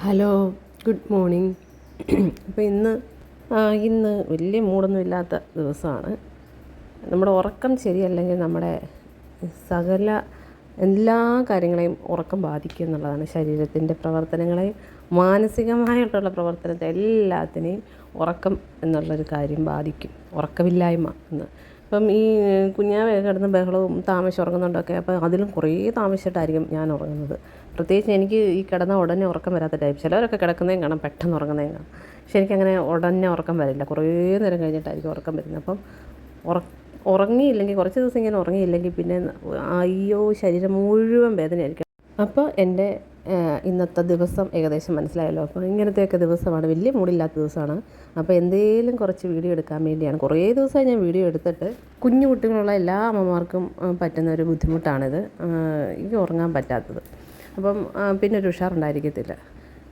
Hello, good morning. അപ്പോൾ ഇന്ന് വലിയ മൂടൊന്നും ഇല്ലാത്ത ദിവസമാണ്. നമ്മുടെ ഉറക്കം ശരിയല്ലെങ്കിൽ നമ്മുടെ സകല എല്ലാ കാര്യങ്ങളെയും ഉറക്കം ബാധിക്കും എന്നുള്ളതാണ്. ശരീരത്തിൻ്റെ പ്രവർത്തനങ്ങളെയും മാനസികമായിട്ടുള്ള പ്രവർത്തനത്തെ എല്ലാത്തിനെയും ഉറക്കം എന്നുള്ളൊരു കാര്യം ബാധിക്കും. ഉറക്കമില്ലായ്മ എന്ന് അപ്പം ഈ കുഞ്ഞാവെ കിടന്ന് ബഹളവും താമസിച്ച് ഉറങ്ങുന്നുണ്ടൊക്കെ, അപ്പോൾ അതിലും കുറേ താമസിച്ചിട്ടായിരിക്കും ഞാൻ ഉറങ്ങുന്നത്. പ്രത്യേകിച്ച് എനിക്ക് ഈ കിടന്ന ഉടനെ ഉറക്കം വരാത്ത ടൈപ്പ്. ചിലവരൊക്കെ കിടക്കുന്നതും കാണാം, പെട്ടെന്ന് ഉറങ്ങുന്നതും കാണാം. പക്ഷെ എനിക്കങ്ങനെ ഉടനെ ഉറക്കം വരില്ല, കുറേ നേരം കഴിഞ്ഞിട്ടായിരിക്കും ഉറക്കം വരുന്നത്. അപ്പം ഉറങ്ങിയില്ലെങ്കിൽ, കുറച്ച് ദിവസം ഇങ്ങനെ ഉറങ്ങിയില്ലെങ്കിൽ പിന്നെ അയ്യോ ശരീരം മുഴുവൻ വേദനയായിരിക്കും. അപ്പോൾ എൻ്റെ ഇന്നത്തെ ദിവസം ഏകദേശം മനസ്സിലായല്ലോ. അപ്പോൾ ഇങ്ങനത്തെയൊക്കെ ദിവസമാണ്, വലിയ മൂടില്ലാത്ത ദിവസമാണ്. അപ്പോൾ എന്തെങ്കിലും കുറച്ച് വീഡിയോ എടുക്കാൻ വേണ്ടിയാണ്. കുറേ ദിവസമായി ഞാൻ വീഡിയോ എടുത്തിട്ട്. കുഞ്ഞു കുട്ടികളുള്ള എല്ലാ അമ്മമാർക്കും പറ്റുന്ന ഒരു ബുദ്ധിമുട്ടാണിത്, എനിക്ക് ഉറങ്ങാൻ പറ്റാത്തത്. അപ്പം പിന്നെ ഒരു ഉഷാറുണ്ടായിരിക്കത്തില്ല.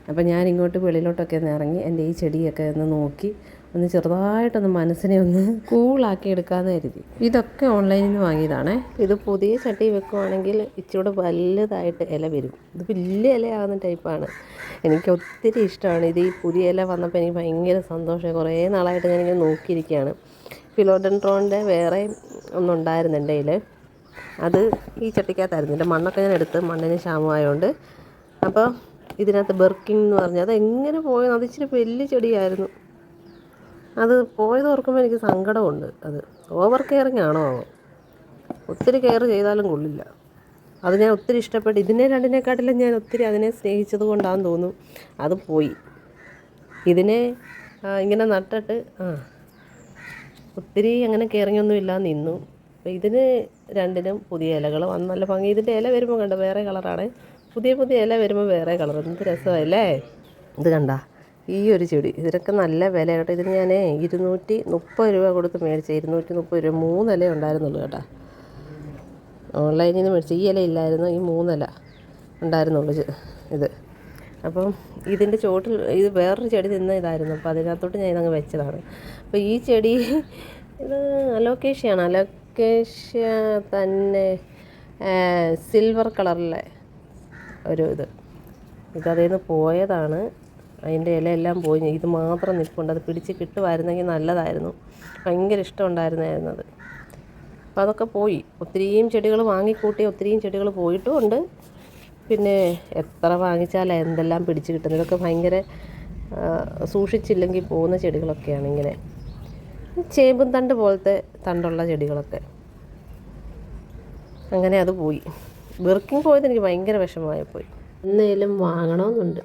അപ്പം ഞാൻ ഇങ്ങോട്ട് വെളിയിലോട്ടൊക്കെ ഒന്ന് ഇറങ്ങി എൻ്റെ ഈ ചെടിയൊക്കെ ഒന്ന് നോക്കി ഒന്ന് ചെറുതായിട്ടൊന്ന് മനസ്സിനെ ഒന്ന് കൂളാക്കി എടുക്കാമെന്ന് കരുതി. ഇതൊക്കെ ഓൺലൈനിൽ നിന്ന് വാങ്ങിയതാണ്. ഇത് പുതിയ ചട്ടി വെക്കുവാണെങ്കിൽ ഇച്ചിരി വലുതായിട്ട് ഇല വരും. ഇത് വലിയ ഇലയാകുന്ന ടൈപ്പാണ്. എനിക്ക് ഒത്തിരി ഇഷ്ടമാണ് ഇത്. ഈ പുതിയ ഇല വന്നപ്പോൾ എനിക്ക് ഭയങ്കര സന്തോഷമായി. കുറേ നാളായിട്ട് ഞാനിങ്ങനെ നോക്കിയിരിക്കുകയാണ്. ഫിലോഡെൻഡ്രോണിൻ്റെ വേറെ ഒന്നുണ്ടായിരുന്നു എൻ്റെ കയ്യിൽ. അത് ഈ ചട്ടിക്കകത്തായിരുന്നു. എൻ്റെ മണ്ണൊക്കെ ഞാൻ എടുത്ത്, മണ്ണിന് ക്ഷാമമായതുകൊണ്ട്. അപ്പോൾ ഇതിനകത്ത് ബെർക്കിൻ എന്ന് പറഞ്ഞാൽ അത് എങ്ങനെ പോയത്, അത് ഇച്ചിരി വലിയ ചെടിയായിരുന്നു. അത് പോയത് ഓർക്കുമ്പോൾ എനിക്ക് സങ്കടമുണ്ട്. അത് ഓവർ കെയറിങ് ആണോ, ഒത്തിരി കെയർ ചെയ്താലും കൊള്ളില്ല. അത് ഞാൻ ഒത്തിരി ഇഷ്ടപ്പെട്ടു. രണ്ടിനെക്കാട്ടിലും ഞാൻ ഒത്തിരി അതിനെ സ്നേഹിച്ചത് കൊണ്ടാണെന്ന് തോന്നും അത് പോയി. ഇതിനെ ഇങ്ങനെ നട്ടിട്ട് ഒത്തിരി അങ്ങനെ കെയറിങ് ഒന്നും ഇല്ലാതെ നിന്നു. അപ്പോൾ ഇതിന് രണ്ടിനും പുതിയ ഇലകൾ വന്ന് നല്ല ഭംഗി. ഇതിൻ്റെ ഇല വരുമ്പോൾ കണ്ട വേറെ കളറാണ്, പുതിയ ഇല വരുമ്പോൾ വേറെ കളർ. എന്ത് രസമല്ലേ ഇത് കണ്ട. ഈ ഒരു ചെടി ഇതിനൊക്കെ നല്ല വില കേട്ടോ. ഇതിന് ഞാൻ 230 രൂപ കൊടുത്ത് മേടിച്ച. 230 രൂപ 3 ഇല ഉണ്ടായിരുന്നുള്ളൂ കേട്ടോ. ഓൺലൈനിൽ നിന്ന് മേടിച്ച. ഈ ഇല ഇല്ലായിരുന്നു, ഈ 3 ഇല ഉണ്ടായിരുന്നുള്ളൂ ഇത്. അപ്പം ഇതിൻ്റെ ചോട്ടിൽ ഇത് വേറൊരു ചെടി ഇതായിരുന്നു. അപ്പോൾ അതിനകത്തോട്ട് ഞാൻ ഇതങ്ങ് വെച്ചതാണ്. അപ്പോൾ ഈ ചെടി ഇത് അലോക്കേഷ്യയാണ്. അലോക്കേഷ്യ തന്നെ സിൽവർ കളറിലെ ഇതതിൽ നിന്ന് പോയതാണ്. അതിൻ്റെ ഇലയെല്ലാം പോയി, ഇത് മാത്രം നിൽപ്പുണ്ട്. അത് പിടിച്ച് കിട്ടുമായിരുന്നെങ്കിൽ നല്ലതായിരുന്നു. ഭയങ്കര ഇഷ്ടമുണ്ടായിരുന്നായിരുന്നു അത്. അപ്പോൾ അതൊക്കെ പോയി. ഒത്തിരിയും ചെടികൾ വാങ്ങിക്കൂട്ടി, ഒത്തിരിയും ചെടികൾ പോയിട്ടുമുണ്ട്. പിന്നെ എത്ര വാങ്ങിച്ചാൽ എന്തെല്ലാം പിടിച്ച് കിട്ടുന്നത്. ഇതൊക്കെ ഭയങ്കര സൂക്ഷിച്ചില്ലെങ്കിൽ പോകുന്ന ചെടികളൊക്കെയാണ്. ഇങ്ങനെ ചേമ്പും തണ്ട് പോലത്തെ തണ്ടുള്ള ചെടികളൊക്കെ. അങ്ങനെ അത് പോയി. ബെർക്കിൻ പോയത് എനിക്ക് ഭയങ്കര വിഷമമായിപ്പോയി. എന്നേലും വാങ്ങണമെന്നുണ്ട്.